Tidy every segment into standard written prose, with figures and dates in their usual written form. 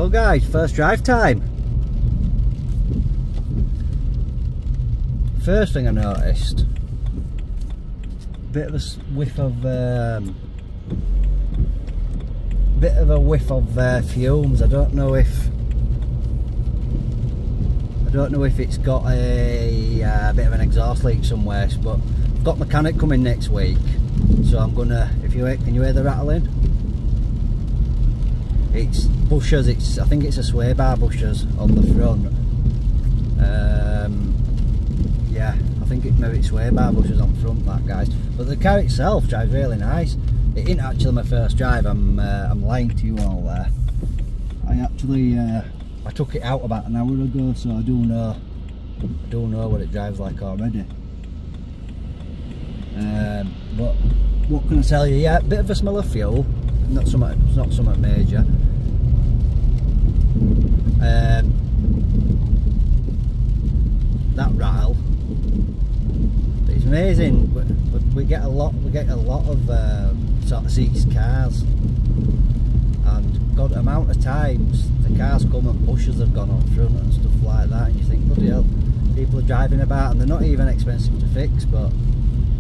So guys, first drive time. First thing I noticed, bit of a whiff of fumes. I don't know if it's got a bit of an exhaust leak somewhere, but I've got mechanic coming next week, so I'm gonna, can you hear the rattling? It's bushers, I think it's a sway bar bushers on the front. Yeah, I think maybe it's sway bar bushers on front, that, guys. But the car itself drives really nice. It isn't actually my first drive, I'm lying to you all there. I took it out about an hour ago, so I do know what it drives like already. But what can I tell you? Yeah, a bit of a smell of fuel, not something major. That rattle, but it's amazing. We get a lot of sort of seats cars, and God, amount of times the cars come and bushers have gone on front and stuff like that, and you think, bloody hell, people are driving about, and they're not even expensive to fix. But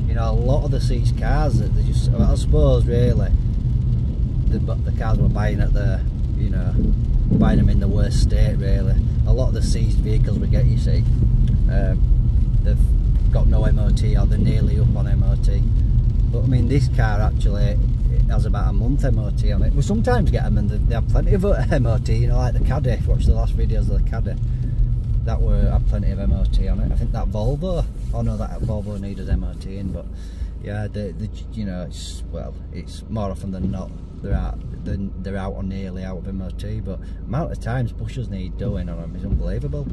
you know, a lot of the seats cars that they just, I suppose really, the cars we're buying at the, you know, buying them in the worst state really. A lot of the seized vehicles we get, you see, they've got no MOT, or they're nearly up on MOT. But I mean, this car actually, it has about a month MOT on it. We sometimes get them and they have plenty of MOT, you know, like the Caddy. If you watch the last videos of the Caddy, that had plenty of MOT on it. I think that Volvo, oh no, that Volvo needed MOT in, but yeah, you know, it's more often than not they're out or nearly out of MOT. But amount of times bushers need doing on them is unbelievable.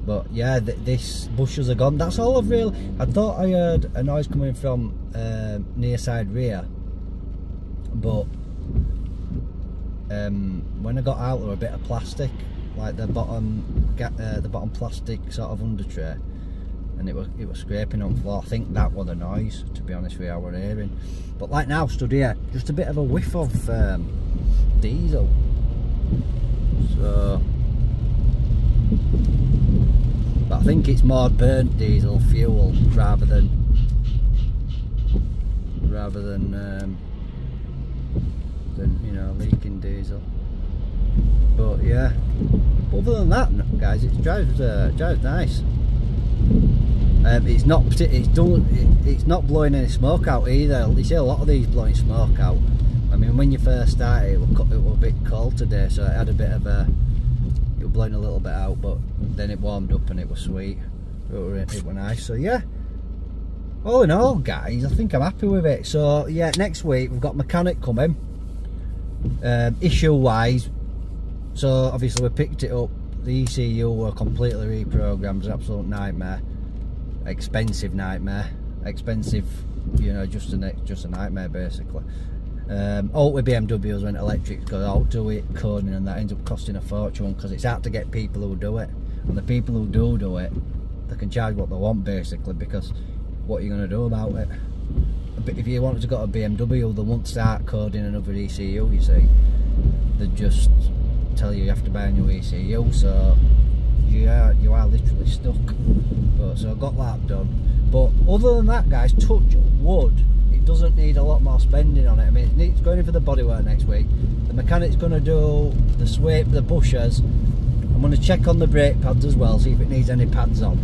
But yeah, this bushers are gone. That's all I've really. I thought I heard a noise coming from near side rear, but when I got out, there were a bit of plastic, like the bottom plastic sort of under tray, and it was scraping on the floor. I think that was the noise, to be honest with you, I were hearing. But like now, stood here, just a bit of a whiff of diesel. So, but I think it's more burnt diesel fuel rather than you know, leaking diesel. But yeah, other than that, guys, it drives nice. It's not blowing any smoke out either. You see a lot of these blowing smoke out. I mean, when you first started, it was a bit cold today, so it had a bit of it was blowing a little bit out, but then it warmed up and it was sweet. It was nice. So yeah, all in all, guys, I think I'm happy with it. So yeah, next week we've got mechanic coming. Issue wise, so obviously we picked it up. The ECU were completely reprogrammed. It's an absolute nightmare. Expensive nightmare. Expensive, you know, just a nightmare basically. All with BMWs went electric, because I'll do it coding, and that ends up costing a fortune, because it's hard to get people who do it, and the people who do it, they can charge what they want basically, because what are you going to do about it? But if you wanted to go to BMW, they won't start coding another ECU, you see. They just tell you have to buy a new ECU, so you are literally stuck. But so I got that done. But other than that, guys, touch wood, it doesn't need a lot more spending on it. I mean, it's going in for the bodywork next week. The mechanic's going to do the sweep, the bushers. I'm going to check on the brake pads as well, see if it needs any pads on,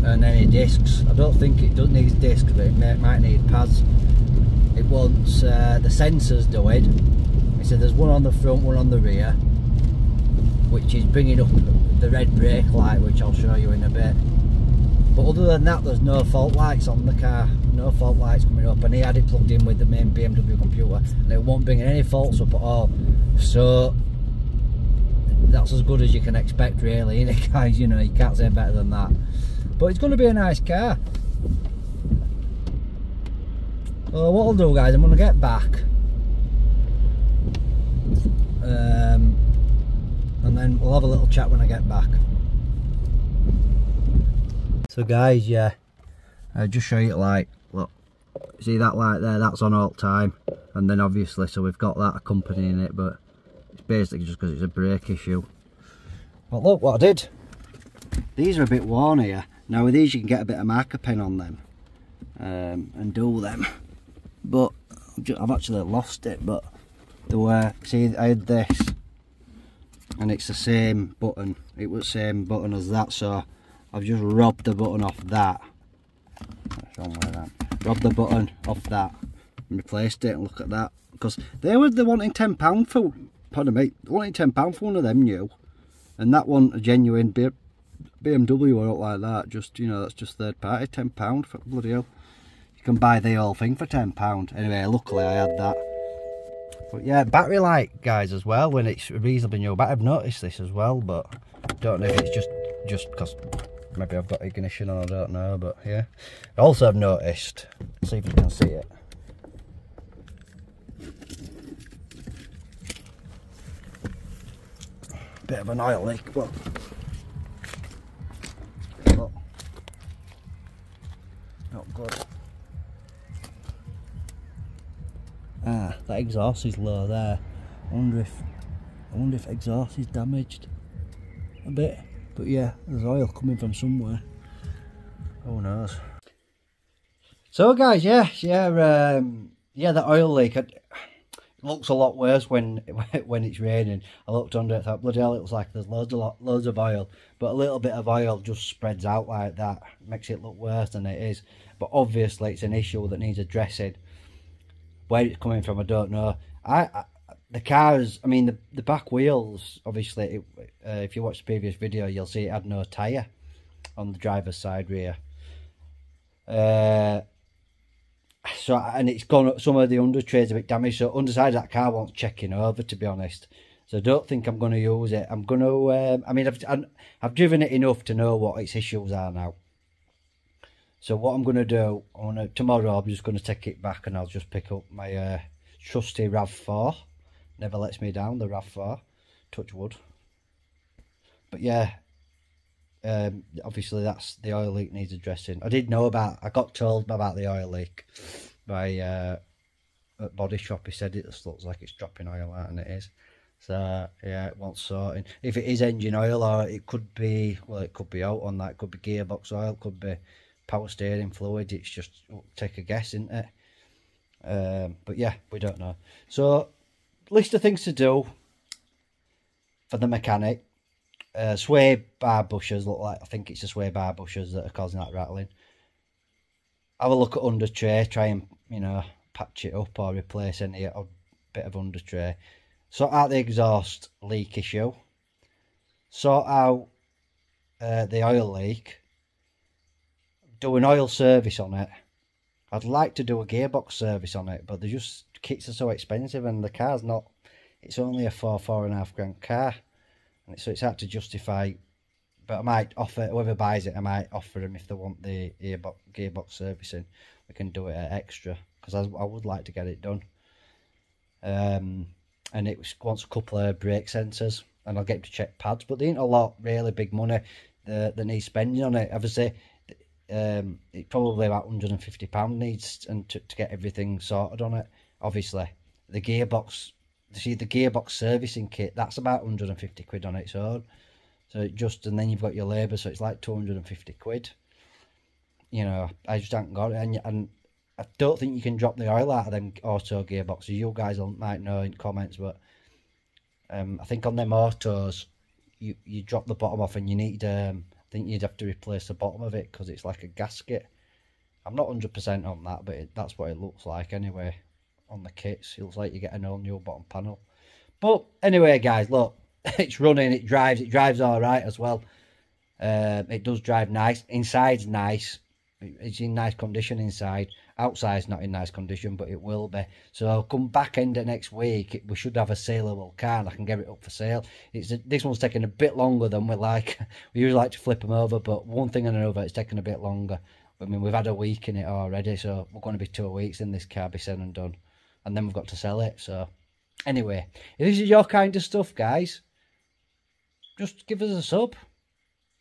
and any discs. I don't think it does need discs, but it might need pads. It wants the sensors doing. He said there's one on the front, one on the rear, which is bringing up the red brake light, which I'll show you in a bit. But other than that, there's no fault lights on the car, no fault lights coming up, and he had it plugged in with the main BMW computer, and it won't bring any faults up at all. So that's as good as you can expect really, innit, guys? You know, you can't say better than that. But it's going to be a nice car. So what I'll do, guys, I'm going to get back, and then we'll have a little chat when I get back. So guys, yeah, I'll just show you, like, look, see that light there, that's on all time, and then obviously, so we've got that accompanying it, but It's basically just because it's a brake issue. But look what I did. These are a bit worn here. Now with these you can get a bit of marker pen on them and do them. But I've actually lost it. But there were, see, I had this, and it's the same button. It was the same button as that, so I've just robbed the button off that. What's wrong with that? Robbed the button off that and replaced it. And look at that, because they wanting £10 for. Pardon me, they wanting £10 for one of them new, and that one a genuine BMW or not like that. Just, you know, that's just third party. £10 for bloody hell. You can buy the whole thing for £10. Anyway, luckily I had that. But yeah, battery light, guys, as well, when it's reasonably new. But I've noticed this as well, but don't know if it's just because maybe I've got ignition on, I don't know, but yeah. Also I've noticed, see if you can see it. Bit of an oil leak, but look, not good. Ah, that exhaust is low there. I wonder if exhaust is damaged a bit. But yeah, there's oil coming from somewhere. Who knows? So guys, yeah, that oil leak. It looks a lot worse when it's raining. I looked under it, thought, bloody hell, it looks like there's loads of oil. But a little bit of oil just spreads out like that, makes it look worse than it is. But obviously, it's an issue that needs addressing. Where it's coming from, I don't know. The cars, I mean, the back wheels, obviously, if you watch the previous video, you'll see it had no tyre on the driver's side rear. So, and it's gone, some of the under trays a bit damaged, so underside of that car wants checking over, to be honest. So I don't think I'm going to use it. I'm going to, I mean, I've driven it enough to know what its issues are now. So what I'm going to do, tomorrow I'm just going to take it back and I'll just pick up my trusty RAV4. Never lets me down, the RAV4. Touch wood. But yeah, obviously that's the oil leak needs addressing. I got told about the oil leak by at Body Shop. He said it just looks like it's dropping oil out, and it is. So yeah, it wants sorting. If it is engine oil, or it could be, well, it could be out on that. It could be gearbox oil, could be power steering fluid. It's just, take a guess, isn't it? But yeah, we don't know. So list of things to do for the mechanic. Sway bar bushers look like, I think it's the sway bar bushers that are causing that rattling. Have a look at under tray, try and, you know, patch it up or replace any bit of under tray. Sort out the exhaust leak issue. Sort out the oil leak. Do an oil service on it. I'd like to do a gearbox service on it, but the kits are so expensive, and the car's not, it's only a £4.5 grand car. And so it's hard to justify, but I might offer, whoever buys it, I might offer them, if they want the gearbox servicing, we can do it at extra, because I would like to get it done. And it wants a couple of brake sensors, and I'll get them to check pads, but there ain't a lot, really big money that needs spending on it. Obviously, it's probably about £150 needs and to get everything sorted on it. Obviously, the gearbox, see, the gearbox servicing kit, that's about 150 quid on its own. So and then you've got your labour, so it's like 250 quid. You know, I just haven't got it, and I don't think you can drop the oil out of them auto gearboxes. You guys might know in comments, but I think on them autos, you drop the bottom off, and you need, I think you'd have to replace the bottom of it because it's like a gasket. I'm not 100% on that, but that's what it looks like anyway. On the kits, it looks like you get an all new bottom panel. But anyway, guys, look, it's running, it drives all right as well. It does drive nice. Inside's nice. It's in nice condition inside. Outside's not in nice condition, but it will be. So come back end of next week, we should have a saleable car, and I can get it up for sale. This one's taking a bit longer than we like. We usually like to flip them over, but one thing and another, it's taking a bit longer. I mean, we've had a week in it already, so we're going to be 2 weeks in this car, be said and done. And then we've got to sell it. So anyway, if this is your kind of stuff, guys, just give us a sub.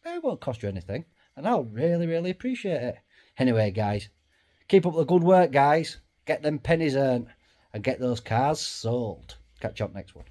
It won't cost you anything, and I'll really appreciate it. Anyway, guys, keep up the good work, guys. Get them pennies earned and get those cars sold. Catch you up next one.